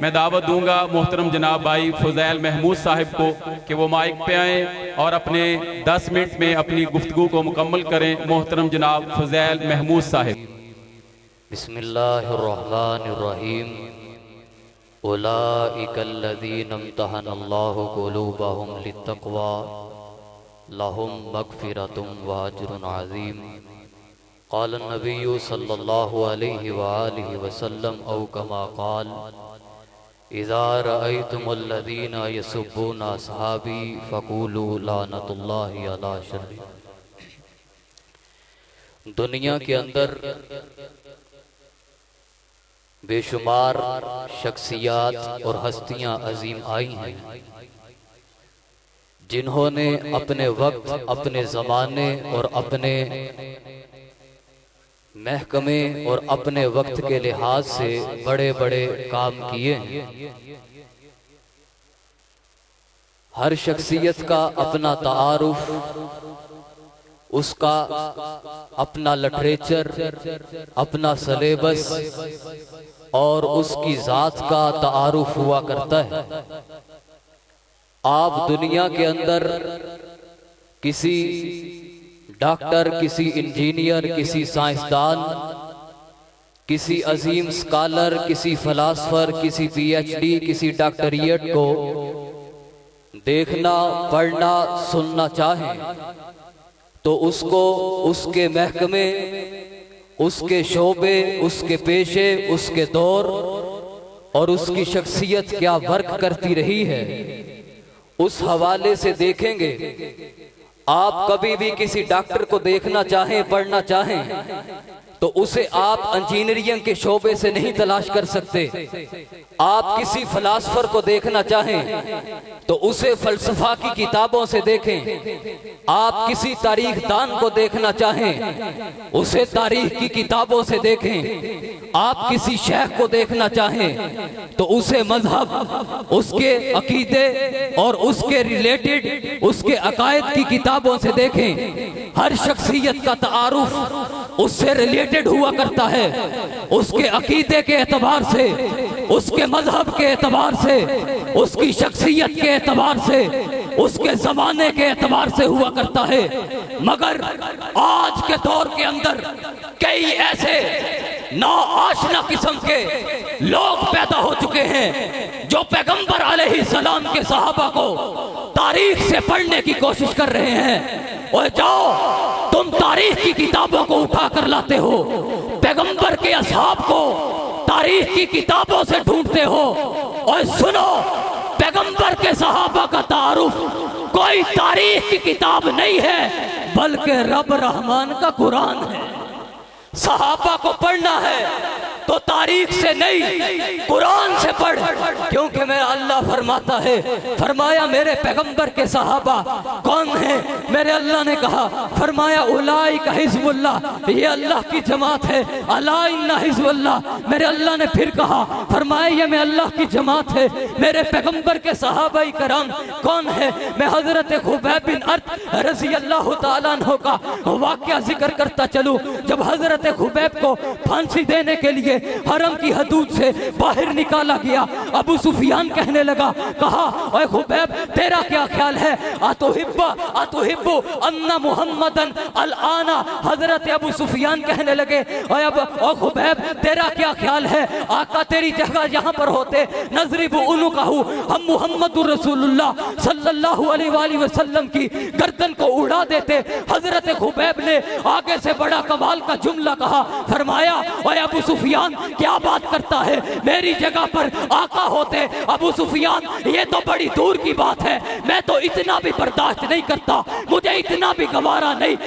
मैं दावत दूंगा मोहतरम जनाब भाई फुज़ैल महमूद साहिब को कि वो माइक पे आएँ और अपने 10 मिनट में अपनी गुफ्तगू को मुकम्मल करें। मोहतरम जनाब फुज़ैल महमूद साहिब। बिस्मिल्लाहिर्रहमानिर्रहीम। उलाइकल्लज़ीना इम्तहनल्लाहु क़ुलूबहुम लित्तक़वा लहुम मग़फ़िरतुम व अज्रुन अज़ीम। क़ाल नबिय्यु सल्लल्लाहु अलैहि व आलिहि वसल्लम औ कमा क़ाल इज़ा रअयतुमुल्लज़ीना यसुब्बूना अस्हाबी फ़क़ूलू लानतुल्लाहि अला शर्रिहिम। दुनिया के अंदर बेशुमार शख्सियात और हस्तियां अजीम आई हैं जिन्होंने अपने वक्त, अपने ज़माने और अपने महकमे और अपने वक्त के लिहाज से बड़े बड़े काम किए हैं। हर शख्सियत का अपना तारुफ, उसका अपना लिटरेचर, अपना सलेबस और उसकी ज़ात का तारुफ हुआ करता है। आप दुनिया के अंदर किसी डॉक्टर, किसी इंजीनियर, किसी साइंसदान, किसी अजीम स्कॉलर, किसी फलासफर, किसी पीएचडी, किसी डॉक्टरिएट को देखना, पढ़ना, सुनना चाहें तो उसको उसके महकमे, उसके शोबे, उसके पेशे, उसके दौर और उसकी शख्सियत क्या वर्क करती रही है उस हवाले से देखेंगे। आप कभी भी किसी डॉक्टर को देखना चाहें, पढ़ना चाहें तो उसे आप इंजीनियरिंग के शोबे से नहीं तलाश कर सकते। आप किसी फलासफर को देखना चाहें तो उसे फलसफा की किताबों से देखें। आप किसी तारीख दान को देखना चाहें उसे तारीख की किताबों से देखें। आप किसी शेख को देखना चाहें तो उसे मजहब, उसके अकीदे और उसके रिलेटेड उसके अकायद की किताबों से देखें। हर शख्सियत का तारुफ उससे रिलेटेड हुआ करता है, उसके अकीदे के एतबार से, उसके मजहब के एतबार से, उसकी शख्सियत के एतबार से, उसके जमाने के एतबार से हुआ करता है। मगर आज के दौर के अंदर कई ऐसे नाआशना किस्म के लोग पैदा हो चुके हैं जो पैगंबर अलैहिस्सलाम के सहाबा को तारीख से पढ़ने की कोशिश कर रहे हैं। और जाओ, तुम तारीख की किताबों को उठा कर लाते हो, पैगंबर के असहाब को तारीख की किताबों से ढूंढते हो। और सुनो, पैगंबर के सहाबा का तारुफ कोई तारीख की किताब नहीं है बल्कि रब रहमान का कुरान है। सहाबा को पढ़ना है तो तारीख से नहीं, कुरान से पढ़, क्योंकि मेरा अल्लाह फरमाता है, फरमाया मेरे पैगंबर के सहाबा कौन हैं? मेरे अल्लाह ने कहा, फरमाया उलाइका हिज़्बुल्लाह, ये अल्लाह की जमात है। अला इन्ना हिज़्बुल्लाह, मेरे अल्लाह ने फिर कहा, फरमाया ये मैं अल्लाह की जमात है। मेरे पैगंबर के सहाबाई करम कौन है? मैं हजरत खुबैब बिन अर्त रज़ी अल्लाह तआला अन्हु का वाक़या जिक्र करता चलूं। जब हजरत खुबैब को फांसी देने के लिए हरम की हदूद से बाहर निकाला गया, अबू सुफियान कहने लगा, कहा ओए खुबैब तेरा क्या ख्याल है? अतुहिब्बु अन्ना मुहम्मदन अल-आना। हजरत अबू सुफियान कहने लगे, ओए अब ओ खुबैब तेरा क्या ख्याल है? आका तेरी जगह यहाँ पर होते, नजरिबु उनुकहु, हम मुहम्मदुर रसूलुल्लाह सल्लल्लाहु अलैहि वसल्लम की गर्दन को उड़ा देते। हजरत खुबैब ने आगे से बड़ा कमाल का जुमला कहा, फरमाया ओए अबू सुफियान क्या बात करता है? मेरी जगह पर आका होते। अबू सुफियान ये तो बड़ी दूर की बात है, मैं तो इतना भी बर्दाश्त नहीं करता, मुझे इतना भी गवारा नहीं,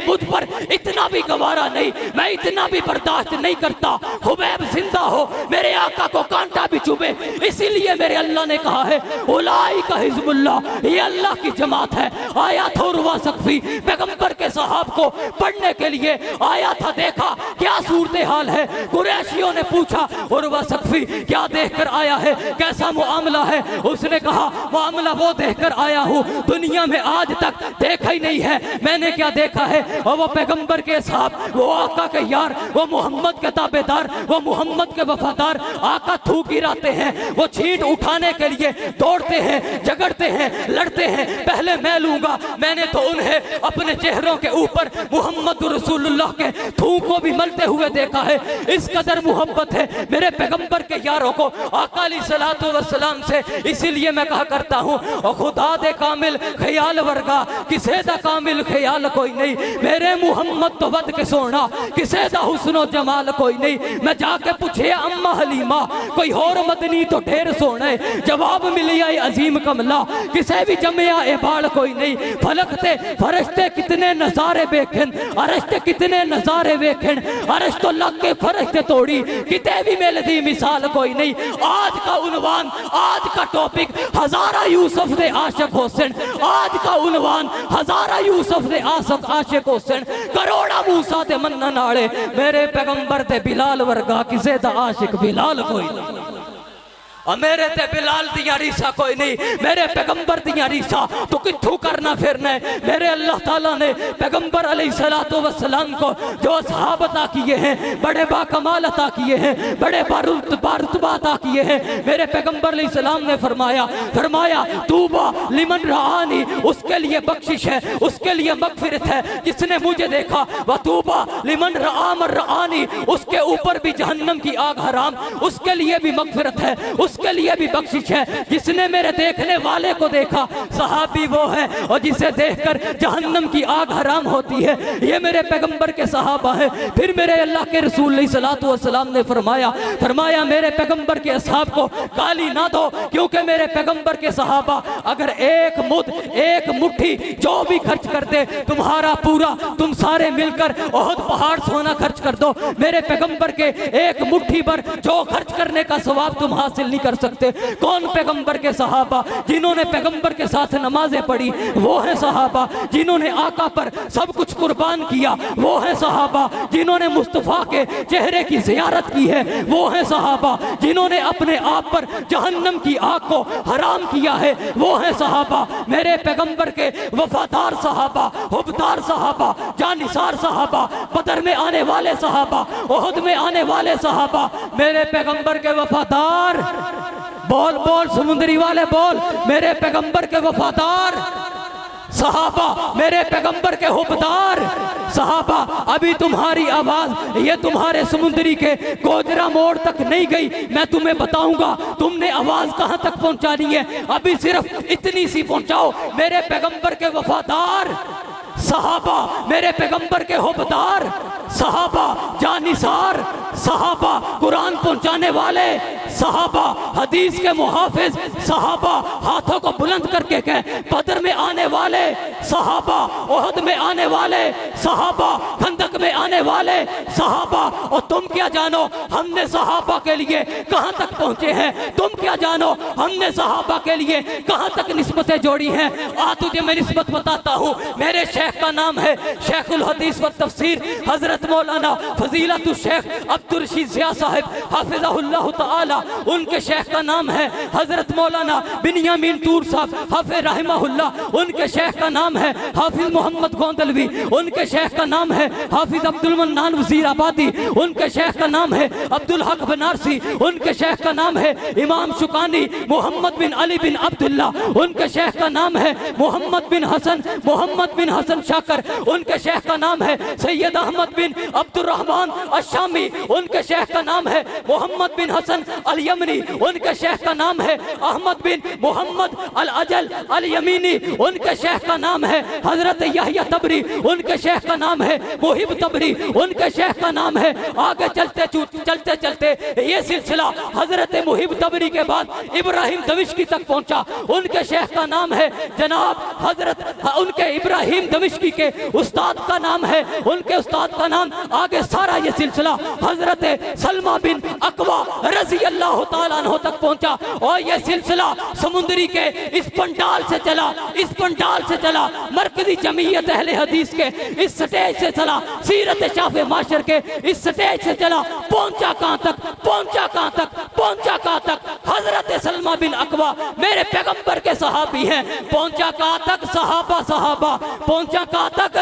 मुझ पर इतना भी गवारा नहीं, मैं इतना भी बर्दाश्त नहीं करता। खुबैब जिंदा हो, मेरे आका को कांटा भी चुभे, इसीलिए मेरे अल्लाह ने कहा है उलाइका हिज़्बुल्लाह, ये अल्लाह की जमात है। आया था उर्वा सकफी पैगंबर के सहाब को पढ़ने के लिए आया था, देखा क्या सूरत हाल है। कुरैश कुरैशियों ने पूछा उर्वा सक़फ़ी क्या देखकर आया है, कैसा मुआमला है? उसने कहा मामला वो देखकर आया हूँ दुनिया में आज तक देखा ही नहीं है। मैंने क्या देखा है? और वो पैगंबर के साहब, वो आका के यार, वो मोहम्मद के ताबेदार, वो मोहम्मद के वफादार, आका थूक गिराते हैं, वो छींट उठाने के लिए दौड़ते हैं, झगड़ते हैं, लड़ते हैं, पहले मैं लूंगा। मैंने तो उन्हें अपने चेहरों के ऊपर मोहम्मद रसूलुल्लाह के थूक को भी मलते हुए देखा है। इस कदर मोहब्बत है मेरे पैगंबर के यारों को आका अलैहिस्सलातु वस्सलाम से। इसीलिए मैं कहा करता हूँ और खुदा दे कामिल ख्याल वर्गा किसे दा कामिल ख्याल कोई नहीं। मेरे मुहम्मद तो वद के सोना किसे दा हुस्नो जमाल कोई नहीं। मैं जाके पूछे अम्मा हलीमा कोई और मदनी तो ढेर सोने, जवाब मिलिया अजीम कमला किसे भी जमिया ए बाल कोई नहीं। फलक ते फरिश्ते कितने नजारे वेखन, अरश ते कितने नजारे वेखन, अरश तो लग के फरिश्ते तोड़ी किते भी मिलदी मिसाल कोई नहीं। आज का उन्वान, आज का टॉपिक हजारा यूसुफ दे आशिक हुसैन। आज का उन्वान हजारा यूसुफ दे आशिक हुसैन, करोड़ा मूसा ते मन्नन आले मेरे पैगंबर ते बिलाल वर्गा किसे दा आशिक बिलाल कोई नहीं। और मेरे ते बिलाल दिया रीसा कोई नहीं, मेरे पैगंबर दिया रीसा तो किथू करना फिरना है। मेरे अल्लाह ताला ने पैगंबर अलैहिस्सलातु वस्सलाम को जो असहाब अता किए हैं, बड़े बाकमाल अता किए हैं, बड़े बारुतबा अता किए हैं। मेरे पैगंबर अलैहिस्सलाम ने फरमाया तूबा लिमन रानी, उसके लिए बख्शिश है, उसके लिए मगफिरत है जिसने मुझे देखा। व तूबा लिमन रानी, उसके ऊपर भी जहन्नम की आग हराम, उसके लिए भी मगफिरत है, उसके लिए भी बख्शिश है जिसने मेरे देखने वाले को देखा। सहाबी वो है और जिसे देखकर जहन्नम की आग हराम होती है। ये मेरे पैगंबर के सहाबा है। फिर मेरे अल्लाह के रसूल सल्लल्लाहु अलैहि वसल्लम ने फरमाया मेरे पैगंबर के असहाब को गाली ना दो, क्योंकि मेरे पैगंबर के सहाबा अगर एक मुट्ठी जो भी खर्च कर दे तुम्हारा पूरा, तुम सारे मिलकर ओहद पहाड़ सोना खर्च कर दो, मेरे पैगंबर के एक मुट्ठी पर जो खर्च करने का सवाब तुम हासिल नहीं कर सकते। कौन? पैगंबर के सहाबा जिन्होंने पैगंबर के साथ नमाजें पढ़ी, वो है सहाबा जिन्होंने आका पर सब कुछ कुर्बान किया, वो है सहाबा जिन्होंने मुस्तफा के चेहरे की जियारत की है, वो है सहाबा जिन्होंने अपने आप पर जहन्नम की आग को हराम किया है, वो है सहाबा मेरे पैगंबर के वफादार सहाबा, हुबदार सहाबा, जानिसार सहाबा, बदर में आने वाले सहाबा, ओहद में आने वाले सहाबा, मेरे पैगंबर के वफादार। बोल बोल समुद्री वाले बोल, मेरे पैगंबर के वफादार सहाबा, मेरे पैगंबर के हुबदार सहाबा। अभी तुम्हारी आवाज ये तुम्हारे समुद्री के गोजरा मोड़ तक नहीं गई, मैं तुम्हें बताऊंगा तुमने आवाज कहां तक पहुंचानी है। अभी सिर्फ इतनी सी पहुंचाओ, मेरे पैगंबर के वफादार सहाबा, मेरे पैगंबर के हुबदार सहाबा, जानिसार सहाबा, कुरान पहुंचाने वाले सहाबा, हदीस के मुहाफिज सहाबा, हाथों को बुलंद करके कह बदर में आने वाले सहाबा, ओहद में आने वाले सहाबा, खंदक में आने वाले सहाबा। और तुम क्या जानो हमने सहाबा के लिए कहां तक पहुंचे हैं, तुम क्या जानो हमने सहाबा के लिए कहां तक निस्बतें जोड़ी हैं। आज तुझे मैं निस्बत बताता हूं। मेरे शेख का नाम है शेखुल हदीस व तफसीर हजरत मौलाना फजीलतुल शेख अब्दुल रशीद ज़िया साहब हाफिज़हुल्लाह ताला। उनके शेख का नाम है हजरत मौलाना बिनियामीन तूर साहब हाफिज़ रहमहुल्लाह। उनके शेख का नाम है हाफिज मोहम्मद गोंदलवी। उनके शेख का नाम है हाफिज अब्दुल मन्नान वजीर आबादी। उनके शेख का नाम है अब्दुल हक बनारसी। उनके शेख का नाम है इमाम शुकानी मोहम्मद बिन अली बिन अब्दुल्ला। उनके शेख का नाम है मोहम्मद बिन हसन शाकर। उनके शेख का नाम है सैयद अहमद बिन अब्दुल रहमान अशामी। उनके शेख का नाम है मोहम्मद बिन हसन अल यमनी। उनके शेख का नाम है अहमद बिन मोहम्मद अल अजल अल यमीनी। उनके शेख का नाम है हजरत यहया तबरी। उनके शेख का नाम है मुहिब तबरी। उनके शेख का नाम है, आगे चलते चलते ये सिलसिला हजरत मुहिब तबरी के बाद इब्राहिम दमिश्की तक पहुंचा। उनके शेख का नाम है जनाब हजरत, उनके इब्राहिम दमिश्की के उस्ताद का नाम है, उनके उस्ताद का नाम, आगे सारा ये सिलसिला हजरत सलमा बिन अकवा रज़ी अल्लाह रज़ियल्लाहु ताला अन्हु तक पहुंचा और ये सिलसिला समुंदरी के इस पंडाल से चला, इस पंडाल से चला, मरकजी जमीयत अहले हदीस के इस स्टेज से चला, सीरत शाफ़े माशर के इस स्टेज से चला, पहुंचा कहां तक, पहुंचा कहां तक, पहुंचा कहां तक, हजरत सलमा बिन अकवा मेरे पैगंबर के सहाबी हैं, पहुंचा कहां तक, सहाबा सहाबा, पहुंचा कहां तक,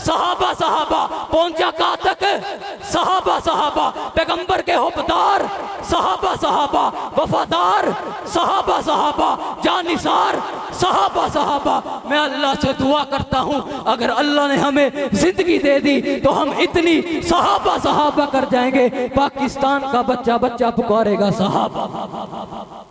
सहाबा सहाबा, पहुंचा कहां तक, सहाबा सहाबा, पैगंबर के हुब्बदार सहाबा सहाबा, वफादार सहाबा सहाबा, जानिसार सहाबा सहाबा। मैं अल्लाह से दुआ करता हूं अगर अल्लाह ने हमें जिंदगी दे दी तो हम इतनी सहाबा सहाबा कर जाएंगे, पाकिस्तान का बच्चा बच्चा पुकारेगा सहाबा।